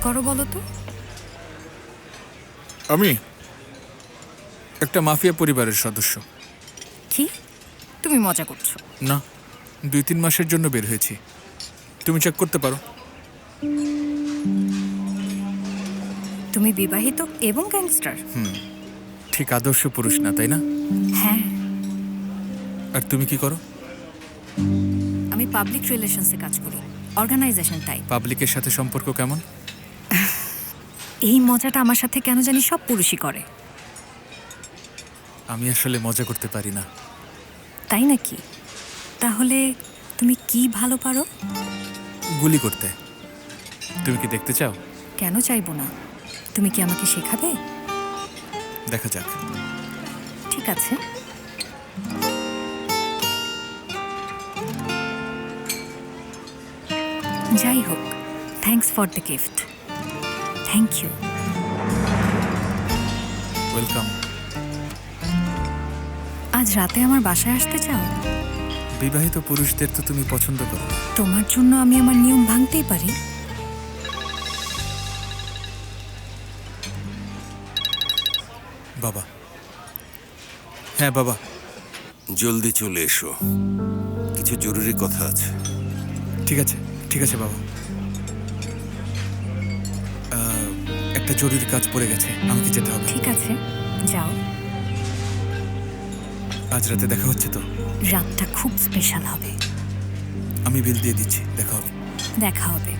করো বলো তো? আমি একটা মাফিয়া পরিবারের সদস্য। কি? তুমি মজা করছো? না, 2-3 মাসের জন্য বের হয়েছি। তুমি চেক করতে পারো। তুমি বিবাহিত এবং গ্যাংস্টার? ঠিক আদর্শ পুরুষ না, তাই না? হ্যাঁ। আর তুমি কি করো? আমি পাবলিক রিলেশনসে কাজ করি, অর্গানাইজেশন টাইপ। পাবলিকের সাথে সম্পর্ক কেমন? এই মজাটা আমার সাথে কেন জানি সব পুরুষই করে। আমি আসলে মজা করতে পারি না। তাই নাকি? তাহলে তুমি কি ভালো পারো? গুলি করতে। তুমি কি দেখতে চাও? কেন চাইবো না? তুমি কি আমাকে শেখাবে? দেখা যাক। ঠিক আছে। যাই হোক, thanks for the gift. Thank you. Welcome. আজ রাতে আমার বাসায় আসতে চাও? বিবাহিত পুরুষদের তো তুমি পছন্দ করো না। তোমার জন্য আমি আমার নিয়ম ভাঙতেই পারি। বাবা। হ্যাঁ বাবা। জলদি চলে এসো, কিছু জরুরি কথা আছে। ঠিক আছে, ঠিক আছে বাবা। একটা জরুরি কাজ পড়ে গেছে, আমাকে যেতে হবে। ঠিক আছে, যাও। আজ রাতে দেখা হচ্ছে তো? রাতটা খুব স্পেশাল হবে। আমি বিল দিয়ে দিচ্ছি, দেখা হবে। দেখা হবে।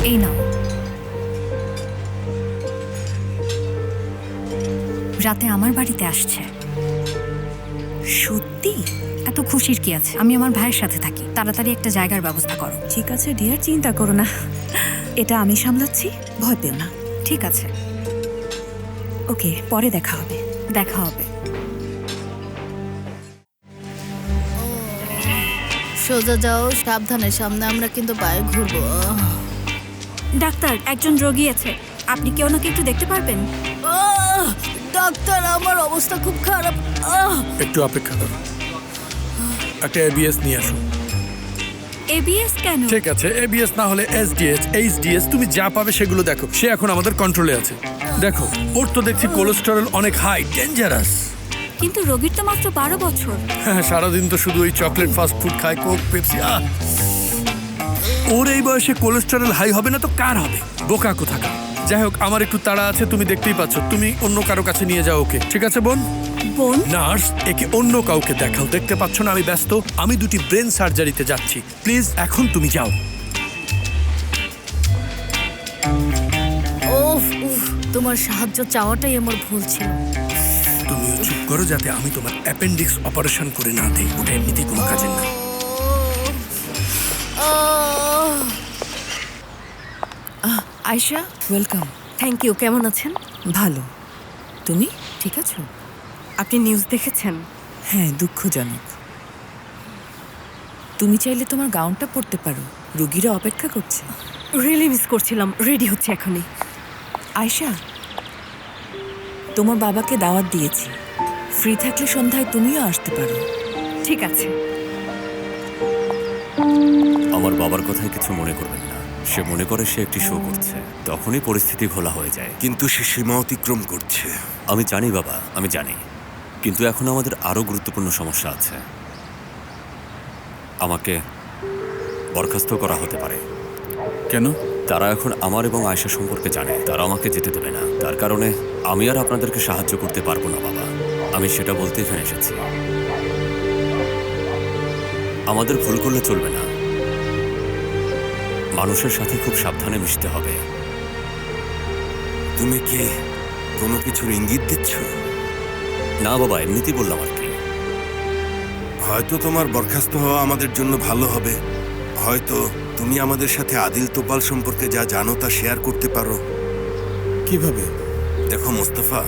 এই নাও। রাতে আমার বাড়িতে আসছে। সত্যি? এত খুশির কি আছে? আমি আমার ভাইয়ের সাথে থাকি, তাড়াতাড়ি একটা জায়গার ব্যবস্থা করো। ঠিক আছে ডিয়ার, চিন্তা করো না, এটা আমি সামলাচ্ছি, ভয় পেও না। ঠিক আছে, ওকে, পরে দেখা হবে। দেখা হবে। সোজা যাও, সাবধানে, সামনে আমরা কিন্তু পায়ে ঘুরবো। ডাক্তার, একজন রোগী আছে, আপনি কি ওনাকে একটু দেখতে পারবেন? ডাক্তার, আমার অবস্থা খুব খারাপ। একটু অপেক্ষা করো, একটা এবিএস নিয়ে আসো। এবিএস কেন? ঠিক আছে, এবিএস না হলে এসডিএস, এইচডিএস, তুমি যা পাবে সেগুলো দেখো। সে এখন আমাদের কন্ট্রোলে আছে। দেখো, ওর তো দেখছি কোলেস্টেরল অনেক হাই, ডেঞ্জারাস। কিন্তু রোগীর তো মাত্র 12 বছর। হ্যাঁ, সারাদিন তো শুধু ওই চকলেট, ফাস্ট ফুড খায়, কোক, পেপসি। ওর এই বয়সে কোলেস্টেরল হাই হবে না তো কার হবে? বোকা কোথাকার। যাই হোক, আমার একটু তাড়া আছে, তুমি দেখতেই পাচ্ছ। তুমি অন্য কারো কাছে নিয়ে যাও ওকে, ঠিক আছে বোন? বোন? নার্স, একে অন্য কাউকে দেখাও। দেখতে পাচ্ছ না আমি ব্যস্ত? আমি 2টি ব্রেন সার্জারিতে যাচ্ছি। প্লিজ এখন তুমি যাও। উফ উফ, তোমার সাহায্য চাওয়াটাই আমার ভুল ছিল। তুমিও চুপ করো, যাতে আমি তোমার অ্যাপেন্ডিক্স অপারেশন করে না দেই। ওটা এমনিতেই কোনো কাজের না। আয়শা, ওয়েলকাম। Thank you. কেমন আছেন? ভালো, তুমি? ঠিক আছে। আপনি নিউজ দেখেছেন? হ্যাঁ, দুঃখজনক। তুমি চাইলে তোমার গাউনটা পরতে পারো, রোগীরা অপেক্ষা করছে। রিয়েলি মিস করছিলাম। রেডি হচ্ছে এখনই। আয়শা, তোমার বাবাকে দাওয়াত দিয়েছি, ফ্রি থাকলে সন্ধ্যায় তুমিও আসতে পারো। ঠিক আছে। আমার বাবার কথায় কিছু মনে করবেন না। সে মনে করে সে একটি শো করছে, তখনই পরিস্থিতি ঘোলা হয়ে যায়। কিন্তু সে সীমা অতিক্রম করছে। আমি জানি বাবা, আমি জানি, কিন্তু এখন আমাদের আরো গুরুত্বপূর্ণ সমস্যা আছে। আমাকে বরখাস্ত করা হতে পারে। কেন? তারা এখন আমার এবং আয়েশা সম্পর্কে জানে, তারা আমাকে যেতে দেবে না। তার কারণে আমি আর আপনাদেরকে সাহায্য করতে পারবো না বাবা। আমি সেটা বলতে এখানে এসেছি। আমাদের ভুল করলে চলবে না, মানুষের সাথে খুব সাবধানে মিশতে হবে। তুমি কি কোনো কিছুর ইঙ্গিত দিচ্ছ? না বাবা, এমনিতেই বললাম আর কি। হয়তো তোমার বরখাস্ত হওয়া আমাদের জন্য ভালো হবে। হয়তো তুমি আমাদের সাথে আদিল তোপাল সম্পর্কে যা জানো তা শেয়ার করতে পারো। কিভাবে? দেখো মোস্তফা,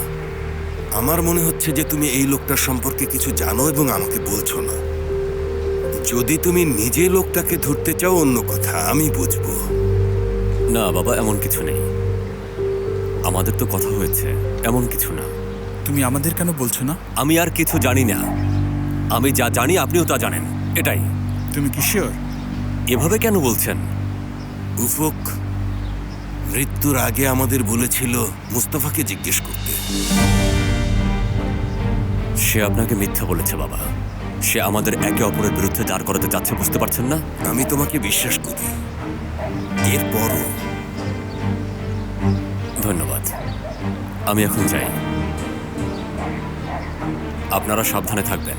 আমার মনে হচ্ছে যে তুমি এই লোকটার সম্পর্কে কিছু জানো এবং আমাকে বলছো না। যদি তুমি নিজে লোকটাকে ধরতে চাও অন্য কথা, আমি বুঝবো। না বাবা, এমন কিছু নেই। আমাদের তো কথা হয়েছে, এমন কিছু না। তুমি আমাদের কেন বলছো না? আমি আর কিছু জানি না। আমি যা জানি আপনিও তা জানেন, এটাই। তুমি কি শিওর? এভাবে কেন বলছেন? উফক মৃত্যুর আগে আমাদের বলেছিল মুস্তাফাকে জিজ্ঞেস করতে। সে আপনাকে মিথ্যা বলেছে বাবা। সে আমাদের একে অপরের বিরুদ্ধে দাঁড় করাতে চাচ্ছে, বুঝতে পারছেন না? আমি তোমাকে বিশ্বাস করি, এরপরও ধন্যবাদ। আমি এখন যাই। আপনারা সাবধানে থাকবেন।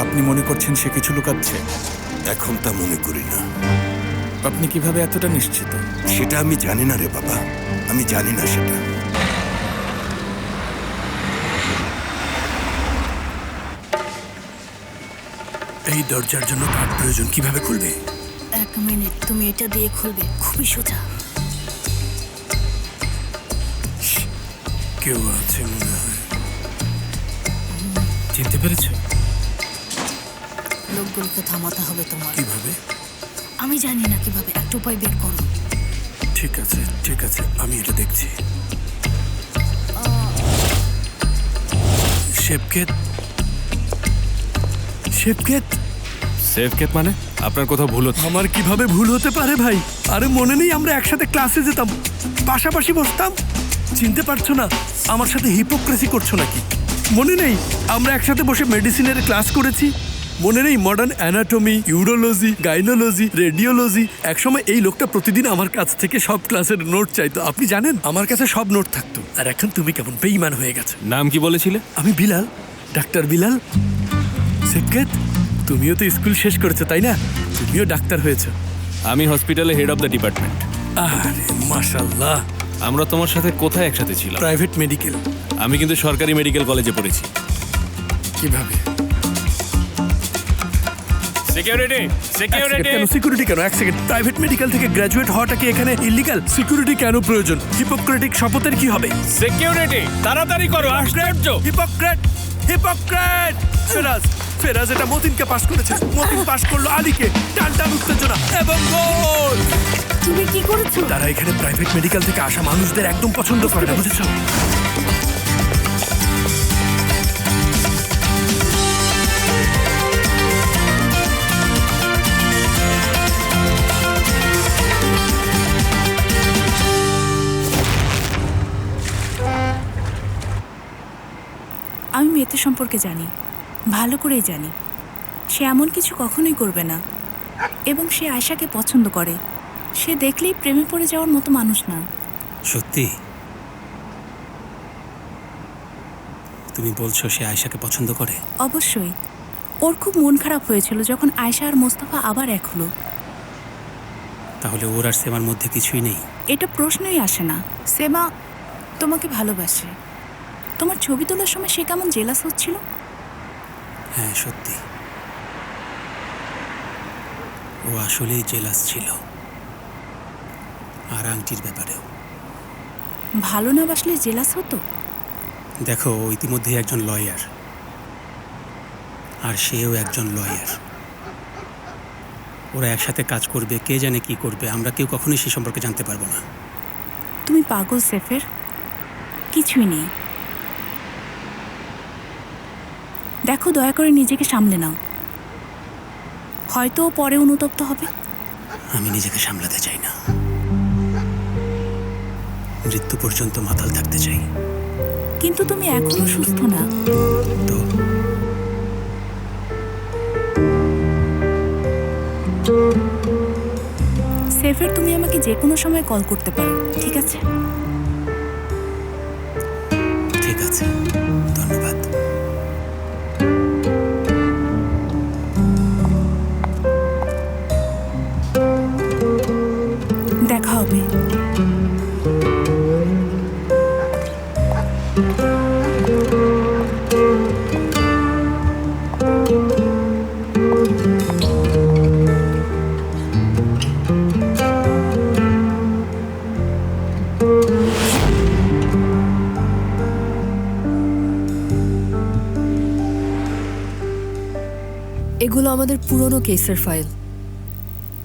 আপনি মনে করছেন সে কিছু লুকাচ্ছে? এখন তা মনে করি না। আপনি কিভাবে এতটা নিশ্চিত? সেটা আমি জানি না রে বাবা, আমি জানি না সেটা। এই দরজার জন্য কাঠ প্রয়োজন, কিভাবে খুলবে? 1 মিনিট, তুমি এটা দিয়ে খুলবে, খুবই সোজা। কেউ আছে মনে হয়। চিনতে পেরেছো? লোকগুলোকে থামাতে হবে তোমার। কিভাবে? আমি জানি না কিভাবে, একটা উপায় বের করো। ঠিক আছে ঠিক আছে, আমি এটা দেখছি। শেবকেত, শেবকেত, সেফকেত মানে? আপনার কোথাও ভুল হচ্ছে। আমার কিভাবে ভুল হতে পারে ভাই? আরে মনে নেই আমরা একসাথে ক্লাসে যেতাম, পাশাপাশি বসতাম? চিনতে পারছো না? আমার সাথে হিপোক্রেসি করছো নাকি? মনে নেই আমরা একসাথে বসে মেডিসিনের ক্লাস করেছি? মনে নেই মডার্ন অ্যানাটমি, ইউরোলজি, গাইনোলজি, রেডিওলজি? একসময় এই লোকটা প্রতিদিন আমার কাছ থেকে সব ক্লাসের নোট চাইতো। আপনি জানেন আমার কাছে সব নোট থাকতো। আর এখন তুমি কেমন বেঈমান হয়ে গেছো। নাম কি বলেছিলে? আমি বিলাল, ডাক্তার বিলাল। শেবকেত, তুমিও তো স্কুল শেষ করেছো তাই না? তুমিও ডাক্তার হয়েছো। আমি হসপিটালে হেড অফ দ্য ডিপার্টমেন্ট। আরে মাশাআল্লাহ। আমরা তোমার সাথে কোথায় একসাথে ছিলাম? Private medical. আমি কিন্তু সরকারি মেডিকেল কলেজে পড়েছি। কিভাবে? সিকিউরিটি, কেন সিকিউরিটি কেন? এক সেকেন্ড, প্রাইভেট মেডিকেল থেকে গ্র্যাজুয়েট হওয়াটা কি এখানে ইল্লিগাল? সিকিউরিটি কেন প্রয়োজন? হিপোক্রেটিক শপথের কি হবে? সিকিউরিটি, তাড়াতাড়ি করো, আশ্চর্য। Hypocrite, hypocrite! ফেরাজ, ফেরাজ এটা মতিনকে পাস করেছে। মতিন পাস করলো আলীকে। টান টান উত্তেজনা এবং গোল। তুমি কি করেছো? তারা এখানে প্রাইভেট মেডিকেল থেকে আসা মানুষদের একদম পছন্দ করে না, বুঝেছো? আমি মেয়েতে সম্পর্কে জানি, ভালো করেই জানি। সে এমন কিছু কখনোই করবে না, এবং সে আয়শাকে পছন্দ করে। সে দেখলেই প্রেমে পড়ে যাওয়ার মতো মানুষ না। সত্যি? তুমি বলছো সে আয়েশাকে পছন্দ করে? অবশ্যই। ওর খুব মন খারাপ হয়েছিল যখন আয়শা আর মোস্তফা আবার এক হলো। তাহলে ওর আর সেমার মধ্যে কিছুই নেই? এটা প্রশ্নই আসে না। সেমা তোমাকে ভালোবাসে। তোমার ছবি তোলার সময় সে কেমন জেলাস হচ্ছিল। হ্যাঁ সত্যি, ও আসলেই জেলাস ছিল। আর আংটির ব্যাপারেও। ভালো না বাসলে জেলাস হতো? দেখো, ও ইতিমধ্যেই একজন লয়ার, আর সেও একজন লয়ার। ওরা একসাথে কাজ করবে, কে জানে কি করবে, আমরা কেউ কখনোই সে সম্পর্কে জানতে পারবো না। তুমি পাগল সেফের, কিছুই নেই। দেখো, দয়া করে নিজেকে সামলে নাও। হয়তো ও পরে অনুতপ্ত হবে। আমি নিজেকে সামলাতে চাই না, মৃত্যু পর্যন্ত মাতাল থাকতে চাই। কিন্তু তুমি এখনো সুস্থ না। তো সেফের, তুমি আমাকে যে কোনো সময় কল করতে পারো, ঠিক আছে? ঠিক আছে, ধন্যবাদ। দেখা হবে। এগুলো আমাদের পুরনো কেসের ফাইল।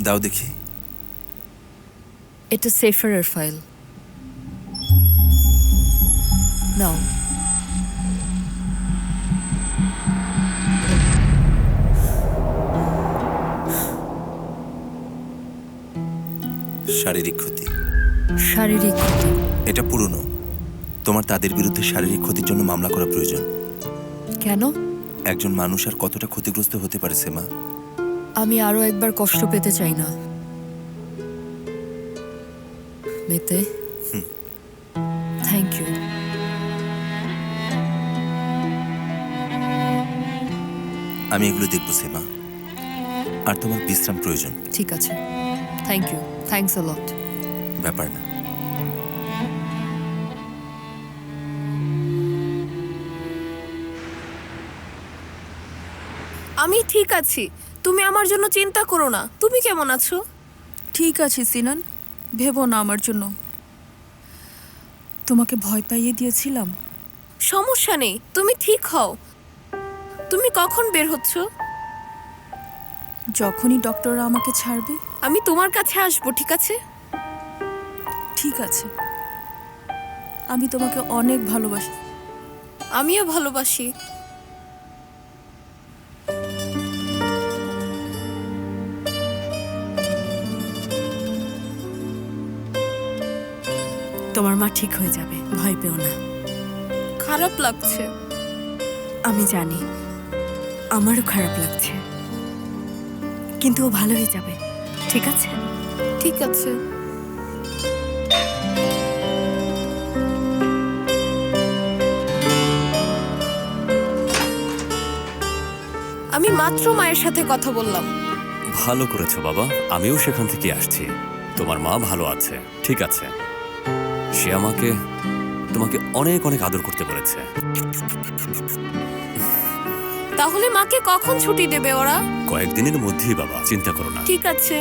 দাও দেখি। এটা সেফারের ফাইল নাও। শারীরিক ক্ষতি। শারীরিক ক্ষতি? এটা পুরনো। তোমার তাদের বিরুদ্ধে শারীরিক ক্ষতির জন্য মামলা করা প্রয়োজন। কেন? একজন মানুষ আর কতটা ক্ষতিগ্রস্ত হতে পারে সেমা? আমি আরো একবার কষ্ট পেতে চাই না। মেতে, থ্যাংক ইউ। আমি এগুলো দেখবো সেমা, আর তোমার বিশ্রাম প্রয়োজন। ঠিক আছে, থ্যাংক ইউ, থ্যাঙ্কস আ লট। ব্যাপার না। আমি ঠিক আছি, তুমি আমার জন্য চিন্তা করো না। তুমি কেমন আছো? ঠিক আছে সিনান, ভেবো না আমার জন্য। তোমাকে ভয় পাইয়ে দিয়েছিলাম। সমস্যা নেই, তুমি ঠিক হও। তুমি কখন বের হচ্ছ? যখনই ডক্টররা আমাকে ছাড়বে আমি তোমার কাছে আসবো, ঠিক আছে? ঠিক আছে। আমি তোমাকে অনেক ভালোবাসি। আমিও ভালোবাসি। তোমার মা ঠিক হয়ে যাবে, ভয় পেও না। খারাপ লাগছে। আমি জানি, আমারও খারাপ লাগছে, কিন্তু ও ভালো হয়ে যাবে, ঠিক আছে? ঠিক আছে। আমি মাত্র মায়ের সাথে কথা বললাম। ভালো করেছো বাবা, আমিও সেখান থেকে আসছি। তোমার মা ভালো আছে, ঠিক আছে। সে আমাকে তোমাকে অনেক অনেক আদর করতে বলেছে। তাহলে মাকে কখন ছুটি দেবে ওরা? কয়েকদিনের মধ্যেই বাবা, চিন্তা করো না। ঠিক আছে।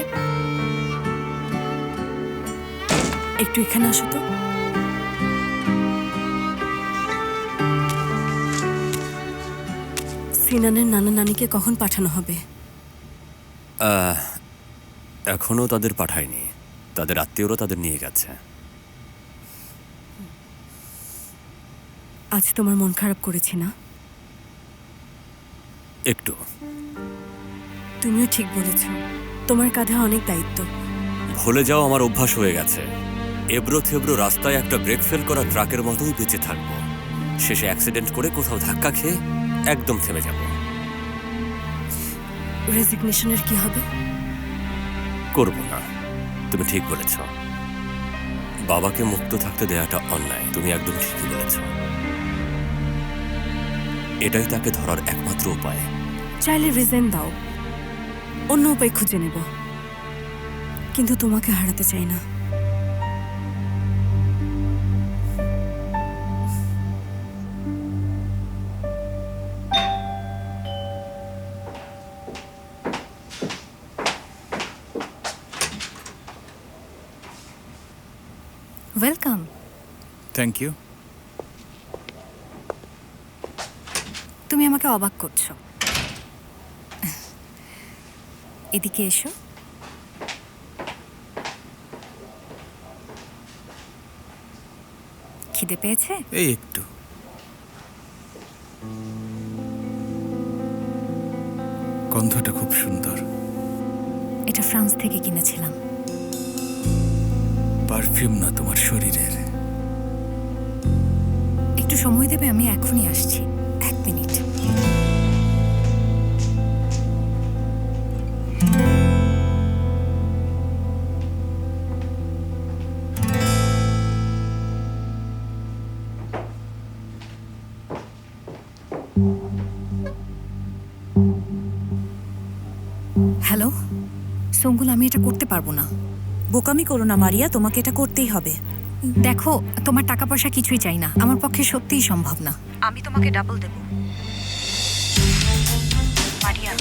একটু এখানে আসো তো। সিনানের নানা নানিকে কখন পাঠানো হবে? এখনো তাদের পাঠায়নি, তাদের আত্মীয়রা তাদের নিয়ে গেছে। আজ তোমার মন খারাপ করেছি না? একটু। তুমিও ঠিক বলেছ, তোমার কাঁধে অনেক দায়িত্ব। ভুলে যাও, আমার অভ্যাস হয়ে গেছে। এবড়ো থেবড়ো রাস্তায় একটা ব্রেক ফেল করা ট্রাকের মতোই বেঁচে থাকবো। শেষে অ্যাক্সিডেন্ট করে কোথাও ধাক্কা খেয়ে একদম থেমে যাব। রেজিগনেশনের কি হবে? করব না। তুমি ঠিক বলেছ, বাবাকে মুক্ত থাকতে দেওয়াটা অন্যায়। তুমি একদম ঠিকই বলেছ। এটাই তাকে ধরার একমাত্র উপায়। চাইলে রিজেন দাও, অন্য উপায় খুঁজে নেব, কিন্তু তোমাকে হারাতে চাই না। ওয়েলকাম। Thank you. তুমি আমাকে অবাক করছো। এদিকে এসো। খিদে পেয়েছে? এই একটু। গন্ধটা খুব সুন্দর। এটা ফ্রান্স থেকে কিনেছিলাম। পারফিউম না, তোমার শরীরের। একটু সময় দেবে, আমি এখনই আসছি। 1 মিনিট। হ্যালো সঙ্গুল, আমি এটা করতে পারবো না। বোকামি করো না মারিয়া, তোমাকে এটা করতেই হবে। দেখো, তোমার টাকা পয়সা কিছুই চাই না, আমার পক্ষে সত্যিই সম্ভব না। আমি তোমাকে ডাবল দেব মারিয়া।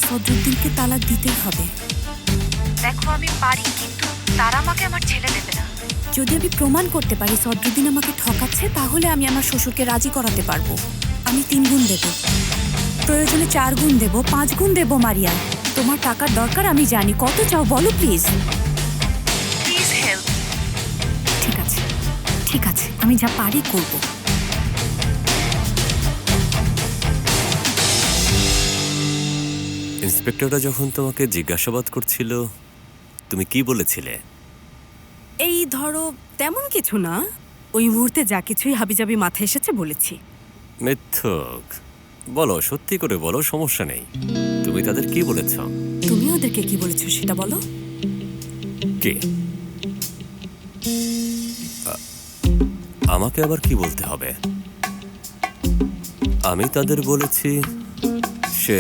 সদরুদ্দিনকে তালাক দিতেই হবে। দেখো, আমি পারি, কিন্তু তারা আমাকে আমার ছেলে দেবে না। যদি আমি প্রমাণ করতে পারি সদরুদ্দিন আমাকে ঠকাচ্ছে, তাহলে আমি আমার শ্বশুরকে রাজি করাতে পারবো। আমি 3 গুণ দেব, প্রয়োজনে 4 গুণ দেব, 5 গুণ দেব। মারিয়া, তোমার টাকার দরকার আমি জানি। কত চাও বলো প্লিজ। ঠিক আছে, আমি যা পারি করব। ইন্সপেক্টররা যখন তোমাকে জিজ্ঞাসাবাদ করছিল তুমি কি বলেছিলে? এই ধরো, তেমন কিছু না, ওই মুহূর্তে যা কিছুই হাবিজাবি মাথায় এসেছে বলেছি। মিথ্যক বলো, সত্যি করে বলো, সমস্যা নেই। তুমি তাদের কি বলেছ? তুমি ওদেরকে কি বলেছো সেটা বলো। কে? আমাকে আবার কি বলতে হবে? আমি তাদের বলেছি সে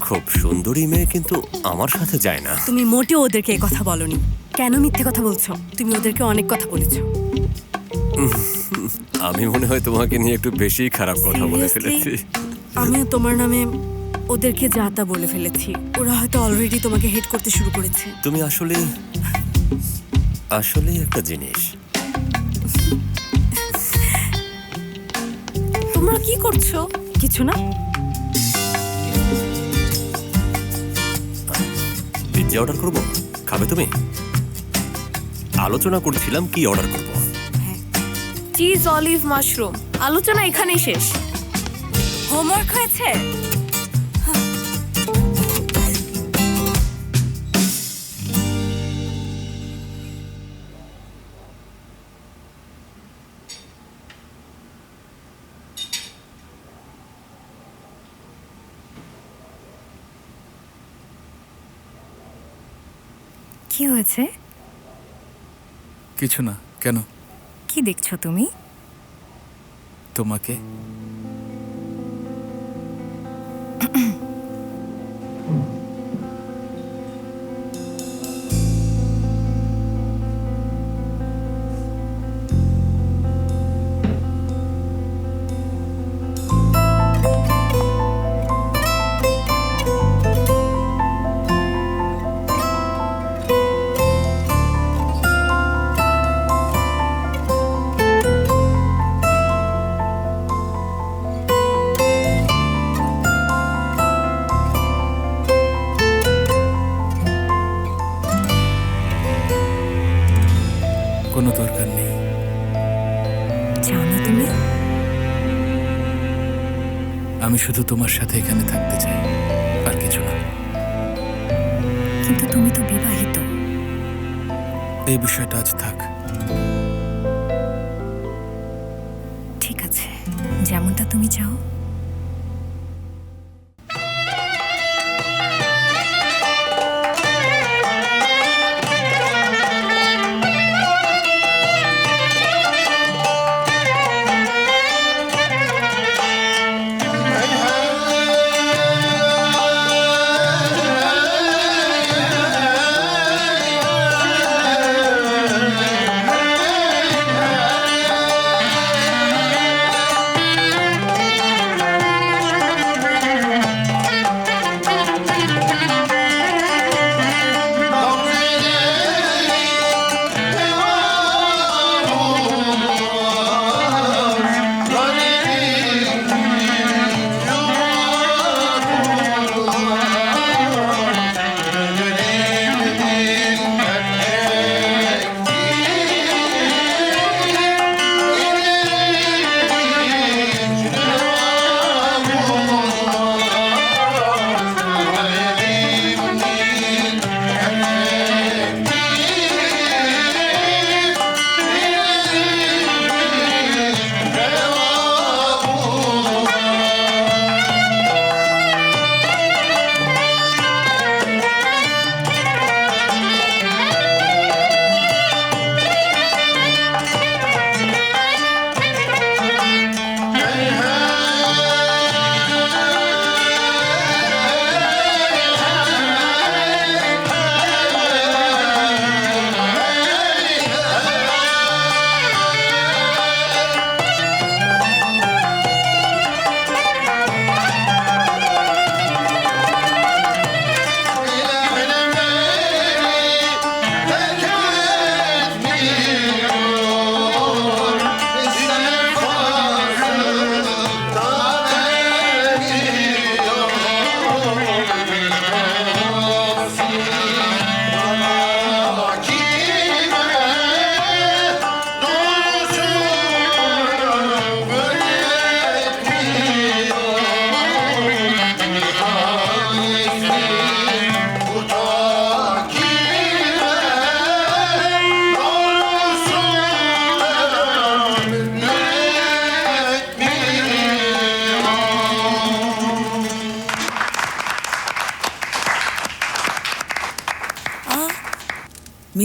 খুব সুন্দরী মেয়ে, কিন্তু আমার সাথে যায় না। তুমি মোটেও ওদেরকে এই কথা বলনি। কেন মিথ্যে কথা বলছো? তুমি ওদেরকে অনেক কথা বলেছো। আমি মনে হয় তোমাকে নিয়ে একটু বেশি খারাপ কথা বলে Seriously? ফেলেছি। আমিও তোমার নামে ওদেরকে যা তা বলে ফেলেছি। ওরা হয়তো অলরেডি তোমাকে হেট করতে শুরু করেছে। তুমি আসলে আসলে একটা জিনিস। তোমরা কি করছো? কিছু না। পিৎজা অর্ডার করব? খাবে তুমি? আলোচনা করছিলাম কি অর্ডার করব। Cheese, olive, mushroom. আলোচনা এখানেই শেষ। হোমওয়ার্ক হয়েছে? কি হয়েছে? কিছু না। কেন? কি দেখছো তুমি? তোমাকে। কোনো দরকার নেই। চাও না তুমি? আমি শুধু তোমার সাথে এখানে থাকতে চাই, আর কিছু না। কিন্তু তুমি তো বিবাহিত। এই বিষয়টা আজ থাক। ঠিক আছে, যেমনটা তুমি চাও।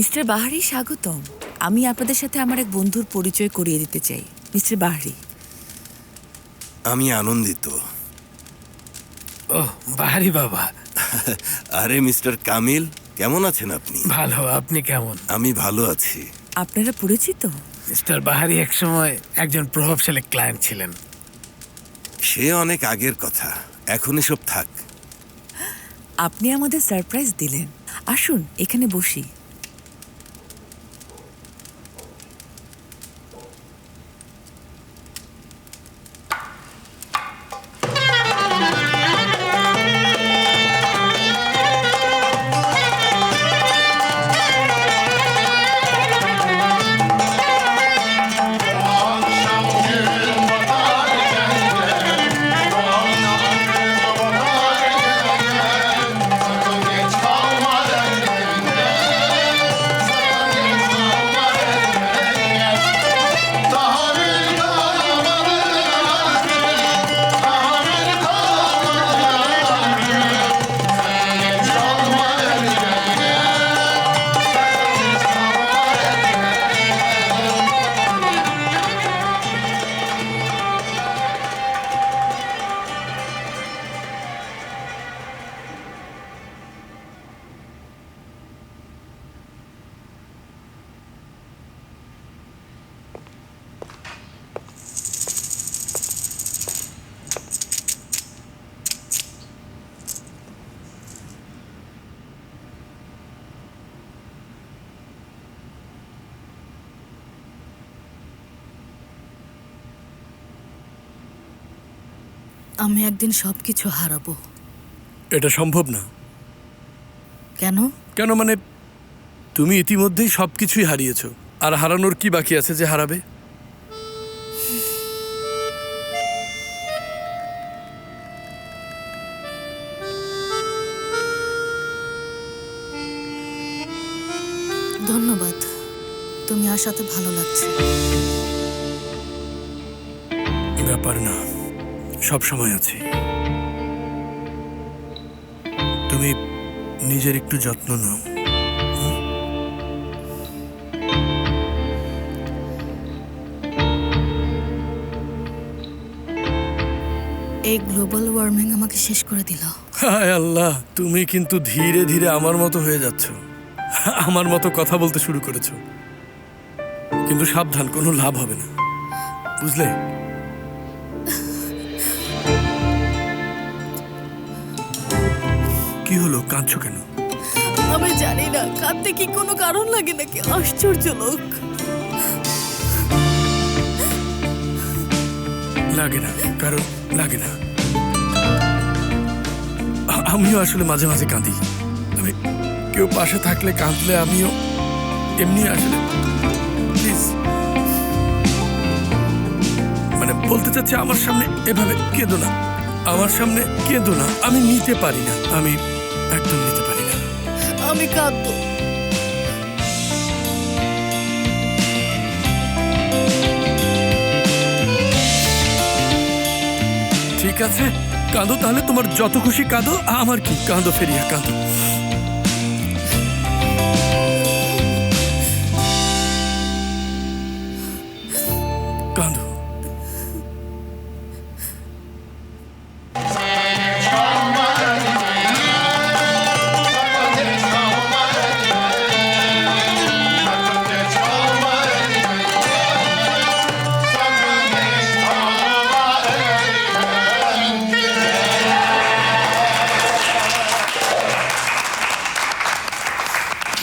মিস্টার বাহারি, স্বাগতম। আমি আপনাদের সাথে আমার এক বন্ধুর পরিচয় করিয়ে দিতে চাই। মিস্টার বাহারি। আমি আনন্দিত। ওহ বাহারি বাবা, আরে মিস্টার কামিল, কেমন আছেন আপনি? ভালো। আপনি কেমন? আমি ভালো আছি। আপনারা পরিচিত? মিস্টার বাহারি একসময় একজন প্রভাবশালী ক্লায়েন্ট ছিলেন। সে অনেক আগের কথা, এখন এসব থাক। আপনি আমাদের সারপ্রাইজ দিলেন। আসুন এখানে বসি। আমি একদিন সবকিছু হারাবো। এটা সম্ভব না। কেন? কেন মানে, তুমি ইতিমধ্যেই সবকিছুই হারিয়েছো, আর হারানোর কি বাকি আছে যে হারাবে? ধন্যবাদ, তুমি আসাতে ভালো লাগছে। ব্যাপার না, সব সময় আছি। তুমি নিজের একটু যত্ন নাও। এই গ্লোবাল ওয়ার্মিং আমাকে শেষ করে দিল। হায় আল্লাহ, তুমি কিন্তু ধীরে ধীরে আমার মতো হয়ে যাচ্ছ। আমার মতো কথা বলতে শুরু করেছো। কিন্তু সাবধান, কোনো লাভ হবে না, বুঝলে? কি হলো, কাঁদছো কেন? আমি জানি না, কাঁদতে কি কোনো কারণ লাগে নাকি? আশ্চর্য লোক। লাগে না, কারণ লাগে না। আমিও আসলে মাঝে মাঝে কাঁদি। আমি কেউ পাশে থাকলে কাঁদলে আমিও এমনি আসলে, প্লিজ, মানে বলতে চাচ্ছি, আমার সামনে এভাবে কেঁদো না। আমার সামনে কেঁদো না, আমি নিতে পারি না, আমি একদম নিতে পারি না। আমি কাঁদবো। ঠিক আছে, কাঁদো তাহলে, তোমার যত খুশি কাঁদো। আমার কি, কাঁদো ফেরিয়া, কাঁদো। কাঁদো।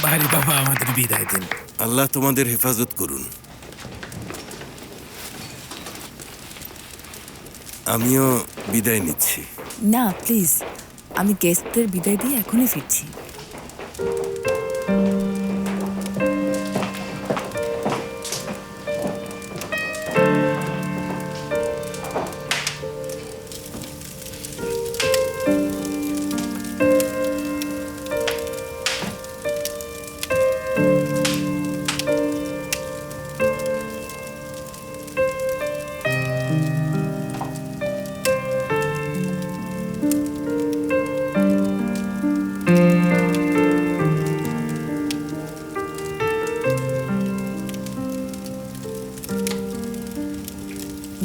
বাহারি বাবা, আমাদের বিদায় দিন। আল্লাহ তোমাদের হেফাজত করুন। আমিও বিদায় নিচ্ছি। না প্লিজ, আমি গেস্টদের বিদায় দিয়ে এখনই ফিরছি।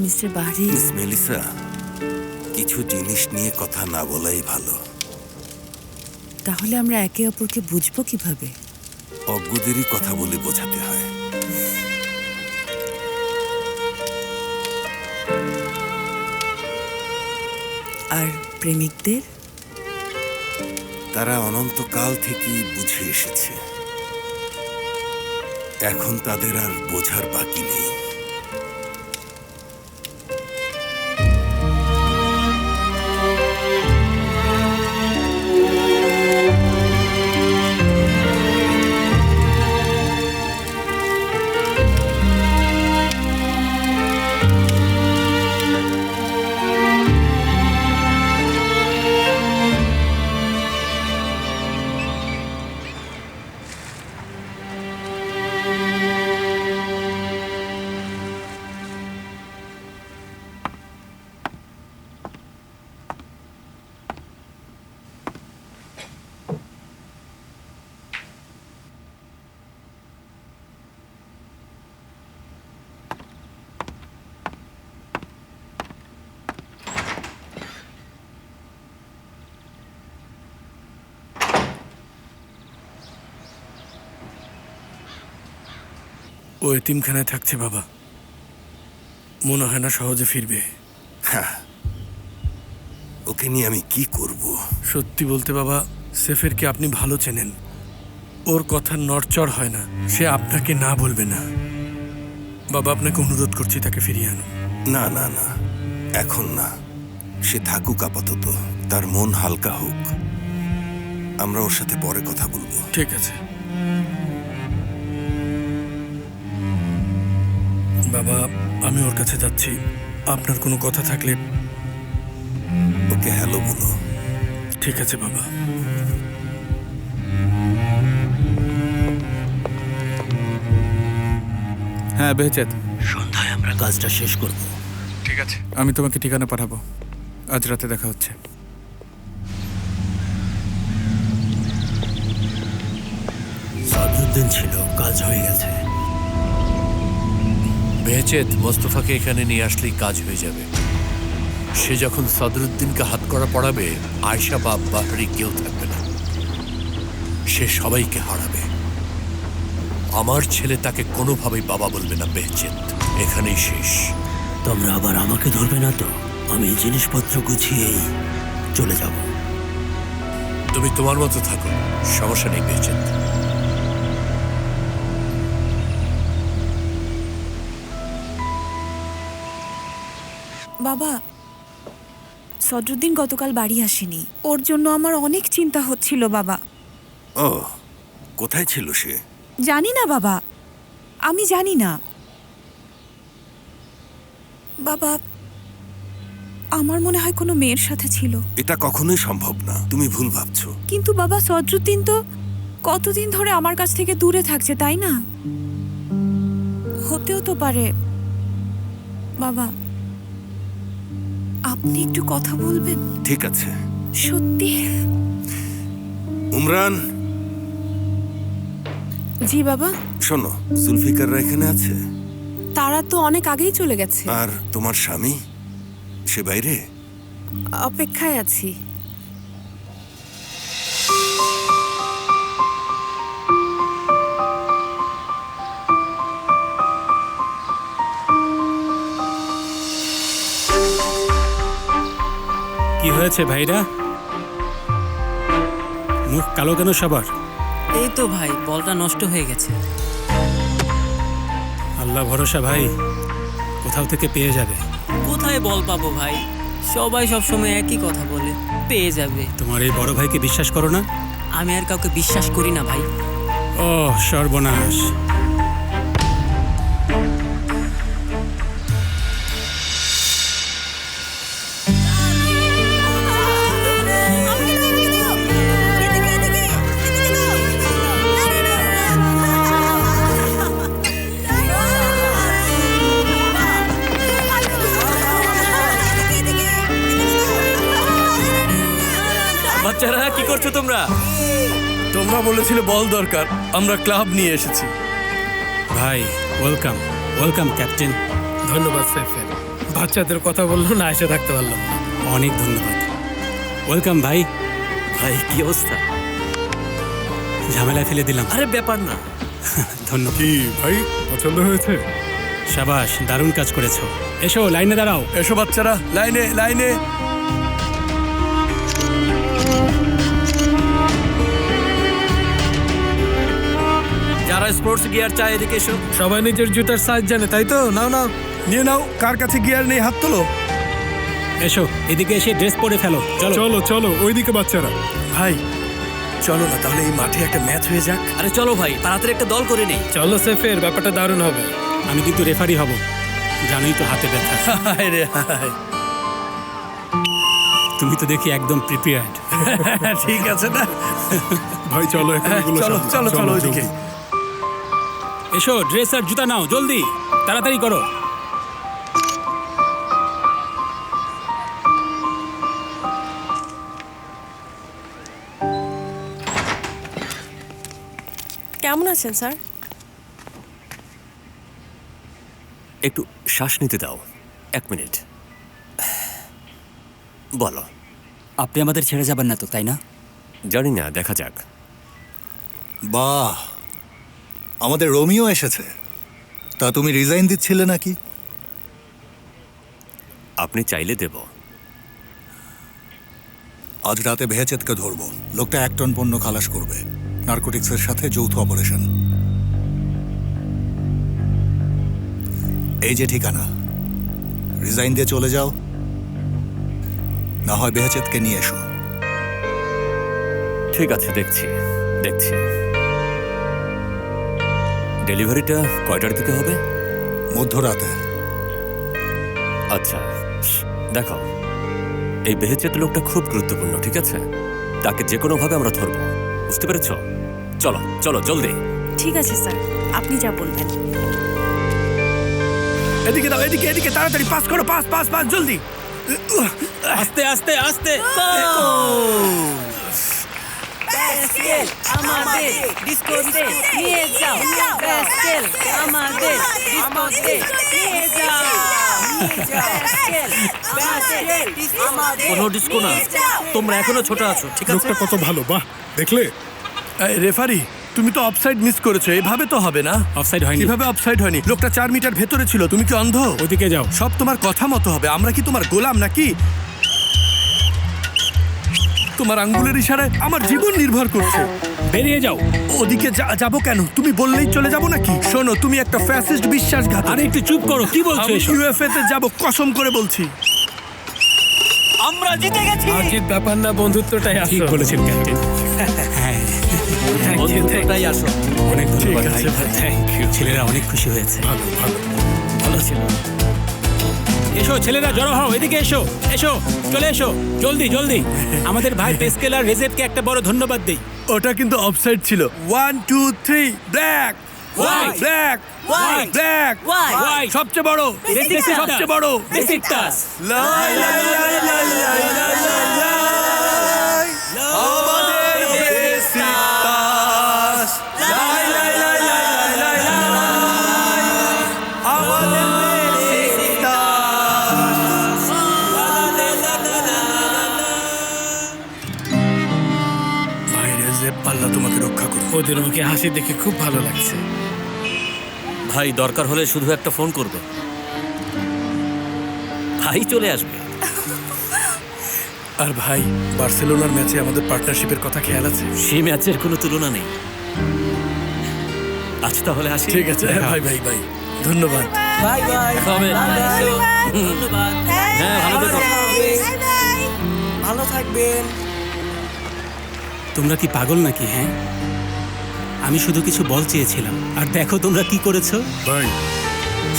মিস্টার বাহরি, মিস মেলিসা, কিছু জিনিস নিয়ে কথা না বলাই ভালো। তাহলে আমরা একে অপরকে বুঝবো কিভাবে? অজ্ঞদেরই কথা বলে বোঝাতে হয়। আর প্রেমিকদের? তারা অনন্তকাল থেকেই বুঝে এসেছে, এখন তাদের আর বোঝার বাকি নেই। ও এতিমখানায় থাকছে বাবা, মনে হয় না সহজে ফিরবে। ওকে নিয়ে আমি কি করব? সত্যি বলতে বাবা, সেফেরকে আপনি ভালো চেনেন, ওর কথা নড়চড় হয় না, সে আপনাকে না বলবে না। বাবা, আপনাকে অনুরোধ করছি তাকে ফিরিয়ে আনুন। না না না, এখন না, সে থাকুক আপাতত, তার মন হালকা হোক। আমরা ওর সাথে পরে কথা বলবো। ঠিক আছে বাবা, আমি ওর কাছে যাচ্ছি। আপনার কোনো কথা থাকলে ওকে হ্যালো বলো। ঠিক আছে বাবা। হ্যাঁ বেহচেত, সন্ধ্যায় আমরা কাজটা শেষ করব। ঠিক আছে, আমি তোমাকে ঠিকানা পাঠাবো। আজ রাতে দেখা হচ্ছে। সদরুদ্দিন ছিল, কাজ হয়ে গেছে। বেহেচেত, মোস্তফাকে এখানে নিয়ে আসলেই কাজ হয়ে যাবে। সে যখন সদরুদ্দিনকে হাত করা পড়াবে, আয়শা বা বাহরি কেউ থাকবে না, সে সবাইকে হারাবে। আমার ছেলে তাকে কোনোভাবেই বাবা বলবে না। বেহেচেত, এখানেই শেষ। তোমরা আবার আমাকে ধরবে না তো? আমি জিনিসপত্র গুছিয়েই চলে যাব। তুমি তোমার মতো থাকো, সমস্যা নেই বেহেচেত। বাবা, সদরুদ্দিন গতকাল বাড়ি আসেনি, ওর জন্য আমার অনেক চিন্তা হচ্ছিল বাবা। ও, কোথায় ছিল সে? জানি না বাবা, আমি জানি না বাবা। আমার মনে হয় কোনো মেয়ের সাথে ছিল। এটা কখনোই সম্ভব না, তুমি ভুল ভাবছো। কিন্তু বাবা, সদরুদ্দিন তো কতদিন ধরে আমার কাছ থেকে দূরে থাকছে, তাই না? হতেও তো পারে বাবা। আপনি একটু কথা বলবেন? ঠিক আছে। সত্যি? উমরান, জি বাবা। শোনো, জুলফিকাররা এখানে আছে? তারা তো অনেক আগেই চলে গেছে। আর তোমার স্বামী, সে বাইরে? অপেক্ষায় আছি। কি হয়েছে ভাইরা? মুখ কালো কেন সবার? এই তো ভাই, বলটা নষ্ট হয়ে গেছে। আল্লাহ ভরসা ভাই, কোথাও থেকে পেয়ে যাবে। কোথায় বল পাবো ভাই? সবাই সবসময় একই কথা বলে, পেয়ে যাবে। তোমার এই বড় ভাইকে বিশ্বাস করো না? আমি আর কাউকে বিশ্বাস করি না ভাই। ও সর্বনাশ! বাচ্চারা, কি করছো তোমরা? তোমরা বলেছিলে বল দরকার, আমরা ক্লাব নিয়ে এসেছি। ভাই ওয়েলকাম, ওয়েলকাম ক্যাপ্টেন। ধন্যবাদ সেফের। বাচ্চাদের কথা বললো না, এসে থাকতে পারলাম না। অনেক ধন্যবাদ। ওয়েলকাম ভাই। ভাই কি অবস্থা? ঝামেলা ফেলে দিলাম। আরে ব্যাপার না। ধন্যবাদ। কি ভাই, পছন্দ হয়েছে? শাবাশ, দারুণ কাজ করেছো। এসো লাইনে দাঁড়াও। এসো বাচ্চারা, লাইনে লাইনে। যারা স্পোর্টস গিয়ার চায় এদিকে এসো। সবাই নিজের জুতার সাইজ জানে, তাই তো? নাও নাও। নিয়ে নাও, কার কাছে গিয়ার নেই হাত তোলো। এসো এদিকে এসে ড্রেস পরে ফেলো। চলো চলো চলো, ওইদিকে বাচ্চারা। ভাই চলো না তাহলে এই মাঠে একটা ম্যাচ হয়ে যাক। আরে চলো ভাই, তাড়াতাড়ি একটা দল করে নেই। চলো সেফের, ব্যাপারটা দারুণ হবে। আমি কিন্তু রেফারি হব, জানোই তো হাতে ব্যথা। হায় রে হায়। তুমি তো দেখি একদম প্রিপেয়ার্ড। ঠিক আছে না? ভাই চলো, চলো চলো চলো ওইদিকে। এসো ড্রেস আর জুতা নাও, জলদি তাড়াতাড়ি করো। কেমন আছেন স্যার? একটু শ্বাস নিতে দাও, 1 মিনিট। বলো। আপনি আমাদের ছেড়ে যাবেন না তো, তাই না? জানি না, দেখা যাক। বাহ, আমাদের রোমিও এসেছে। তা তুমি রিজাইন দিচ্ছিলে নাকি? আপনি চাইলে দেব। আজ রাতে ভেহেচেতকে ধরবো। লোকটা 1 টন পণ্য খালাস করবে, নার্কোটিক্সের সাথে যৌথ অপারেশন। এই যে ঠিকানা, রিজাইন দিয়ে চলে যাও, না হয় বেহেচেতকে নিয়ে এসো। ঠিক আছে, দেখছি দেখছি। ডেলিভারিটা কয়টার দিকে হবে? মধ্যরাতে। আচ্ছা, দেখো, এই বেহেচেত লোকটা খুব গুরুত্বপূর্ণ, ঠিক আছে? তাকে যে কোনোভাবে আমরা ধরবো, বুঝতে পেরেছ? চলো চলো জলদি। ঠিক আছে স্যার, আপনি যা বলবেন। এদিকে দাও, এদিকে এদিকে, তাড়াতাড়ি পাস করো, পাস পাস পাস, জলদি। আস্তে আস্তে আস্তে। প্যাসকেল আমাদের ডিসকোতে নিয়ে যাও, প্যাসকেল আমাদের ডিসকোতে নিয়ে যাও, প্যাসকেল আমাদের কোনো ডিস্কো না, তোমরা এখনো ছোট আছো, ঠিক আছে? লোকটা কত ভালো, বাহ, দেখলে? রেফারি, তুমি তো অফসাইড মিস করেছো, এভাবে তো হবে না। অফসাইড হয়নি। কিভাবে অফসাইড হয়নি? লোকটা 4 মিটার ভেতরে ছিল, তুমি কি অন্ধ? ওদিকে যাও। সব তোমার কথা মতো হবে। আমরা কি তোমার গোলাম নাকি? তোমার আঙ্গুলের ইশারায় আমার জীবন নির্ভর করছে। বেরিয়ে যাও। ওদিকে যাবো কেন? তুমি বললেই চলে যাবো নাকি? শোনো, তুমি একটা ফ্যাসিস্ট বিশ্বাসঘাতক। আরে একটু চুপ করো, কি বলছো আমি এসব? ইউএফএ তে যাবো, কসম করে বলছি। আমরা জিতে গেছি। আজিব ব্যাপার না, বন্ধুত্বটাই ঠিক আসল। বলেছেন ক্যাপ্টেন। হ্যাঁ, বন্ধুত্বটাই আসো। অনেক ধন্যবাদ ঠিক আছে ভাই। Thank you. ছেলেরা অনেক খুশি হয়েছে। ভালো ভালো। ভালো ছিল। এসো ছেলেরা, জড়ো হও, এদিকে এসো। এসো, চলে এসো, জলদি জলদি। আমাদের ভাই পেসকেল আর রেজেটকে একটা বড় ধন্যবাদ দেই। ওটা কিন্তু অফসাইড ছিল। 1 2 3 black White. Black White. Black White. সবচেয়ে বড়, Besiktas. সবচেয়ে বড়। বেসিকটাস। লাই লাই লাই লাই লাই লাই লাই। আমাদের বেসিকটাস। লাই লাই লাই লাই লাই লাই লাই। আমাদের বেসিকটাস। ভাইরে যে পাল্লা তোমাকে রক্ষা করো। ওদের মুখে হাসি দেখে খুব ভালো লাগছে। ভাই দরকার হলে শুধু একটা ফোন করবে, ভাই চলে আসবে। আর ভাই, বার্সেলোনার ম্যাচে আমাদের পার্টনারশিপের কথা খেয়াল আছে? সেই ম্যাচের কোনো তুলনা নেই। আজ তাহলে আসি। ঠিক আছে ভাই ভাই ভাই, ধন্যবাদ। Bye bye. হবে। ধন্যবাদ। হ্যাঁ, ভালো থেকো। ভালো থাকবেন। তোমরা কি পাগল নাকি? হ্যাঁ, আমি শুধু কিছু বল চেয়েছিলাম, আর দেখো তোমরা কি করেছো। ভাই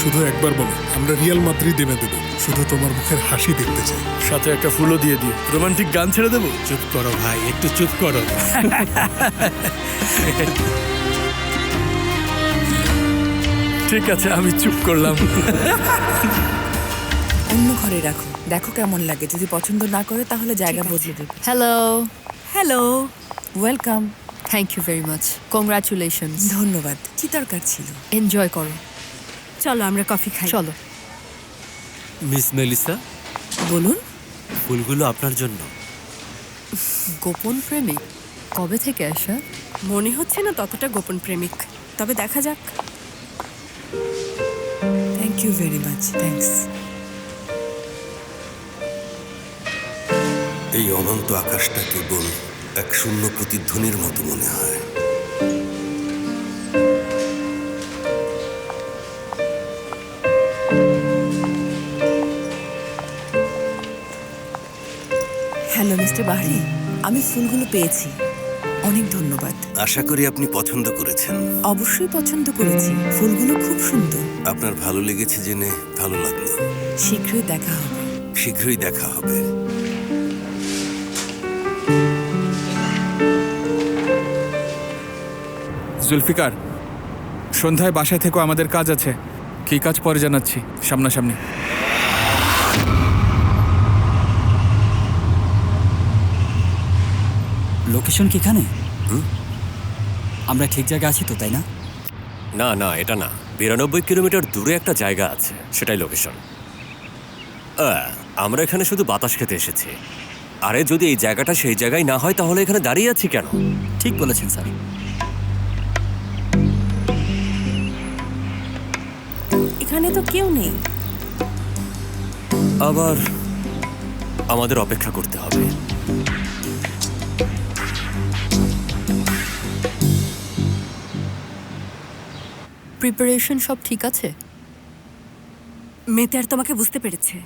শুধু একবার বলো, আমরা রিয়াল মাদ্রিদ এনে দেবো। শুধু তোমার মুখের হাসি দেখতে চাই। সাথে একটা ফুলও দিয়ে দিও। রোমান্টিক গান ছেড়ে দেবো? চুপ করো ভাই, একটু চুপ করো। ঠিক আছে, আমি চুপ করলাম। অন্য ঘরে রাখো, দেখো কেমন লাগে। যদি পছন্দ না করে তাহলে জায়গা বদলে দেবে। Hello, hello, welcome. Thank you very much, congratulations. ধন্যবাদ। কি দরকার ছিল? এনজয় করো। চলো আমরা কফি খাই। চলো। মিস মেলিসা, বলুন। ফুলগুলো আপনার জন্য। গোপন প্রেমিক কবে থেকে আসা? মনে হচ্ছে না ততটা গোপন প্রেমিক, তবে দেখা যাক। Thank you very much. Thanks. এই অনন্ত আকাশটা কেবল এক শূন্য প্রতিধ্বনির মতো মনে হয়। হ্যালো মিস্টার বাহরি, আমি ফুলগুলো পেয়েছি, অনেক ধন্যবাদ। আশা করি আপনি পছন্দ করেছেন। অবশ্যই পছন্দ করেছি, ফুলগুলো খুব সুন্দর। আপনার ভালো লেগেছে জেনে ভালো লাগলো। শীঘ্রই দেখা হবে। শীঘ্রই দেখা হবে। জুলফিকার, সন্ধ্যায় বাসায় থেকেও আমাদের কাজ আছে। কি কাজ পরে জানাচ্ছি, সামনাসামনি। লোকেশন কি এখানে? আমরা ঠিক জায়গায় আছি তো, তাই না? না না, এটা না, 92 কিলোমিটার দূরে একটা জায়গা আছে, সেটাই লোকেশন। আমরা এখানে শুধু বাতাস খেতে এসেছি। আরে যদি এই জায়গাটা সেই জায়গায় না হয় তাহলে এখানে দাঁড়িয়ে আছি কেন? ঠিক বলেছেন স্যার। এখানে তো কেউ নেই। আবার আমাদের অপেক্ষা করতে হবে। প্রিপারেশন সব ঠিক আছে? মেতে আর তোমাকে বুঝতে পেরেছে।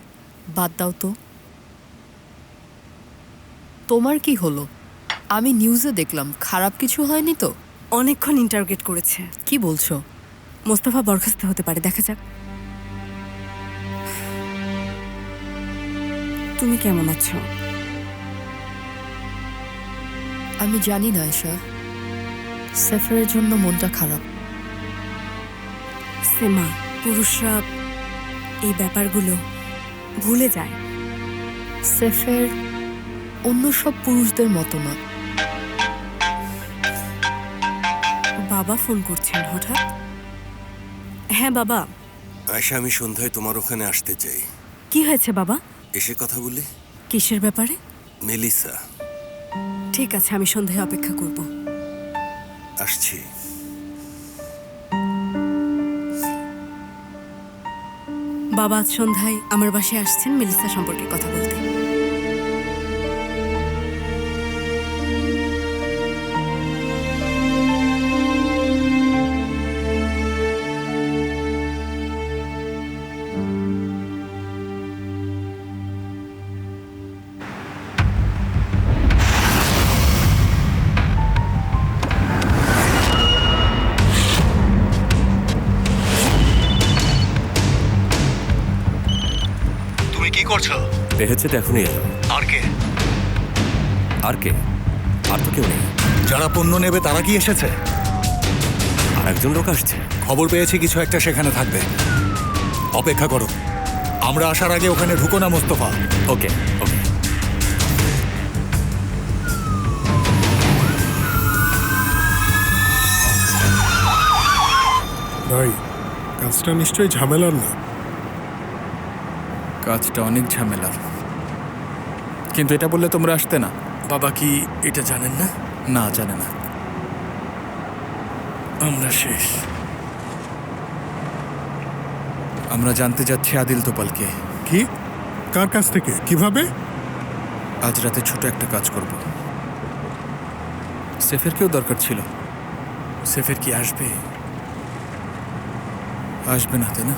বাদ দাও তো। তোমার কি হলো? আমি নিউজে দেখলাম, খারাপ কিছু হয়নি তো? অনেকক্ষণ ইন্টারোগেট করেছে। কি বলছো? মোস্তফা বরখাস্ত হতে পারে, দেখা যাক। তুমি কেমন আছো? আমি জানি না আয়েশা, সেফারের জন্য মনটা খারাপ। সেমা, পুরুষরা এই ব্যাপারগুলো ভুলে যায়। সেফের অন্য সব পুরুষদের মতো না। বাবা ফোন করছেন হঠাৎ। হ্যাঁ বাবা। আয়শা, আমি সন্ধ্যায় তোমার ওখানে আসতে চাই। কি হয়েছে বাবা? এসে কথা বলি। কিসের ব্যাপারে? মেলিসা। ঠিক আছে, আমি সন্ধ্যায় অপেক্ষা করব। আসছি। বাবা আজ সন্ধ্যায় আমার বাসায় আসছেন মেলিসা সম্পর্কে কথা বলতে। কি করছো? বেহেছে এখনই এলো। আর কে? আর কে? আর তো কেউ নেই। যারা পণ্য নেবে তারা কি এসেছে? আর একজন লোক আসছে। খবর পেয়েছি কিছু একটা সেখানে থাকবে। অপেক্ষা করো, আমরা আসার আগে ওখানে ঢুকো না মোস্তফা। ওকে ওকে। ভাই, কাজটা নিশ্চয়ই ঝামেলার না। কাজটা অনেক ঝামেলার, কিন্তু এটা বললে তোমরা আসতে না। বাবা কি এটা জানেন না? না, জানে না। আমরা শেষ। আমরা জানতে যাচ্ছি আদিল তোপালকে। কি? কার কাছ থেকে? কিভাবে? আজ রাতে ছোট একটা কাজ করব। সেফেরকেও দরকার ছিল। সেফের কি আসবে? আসবে না, তাই না?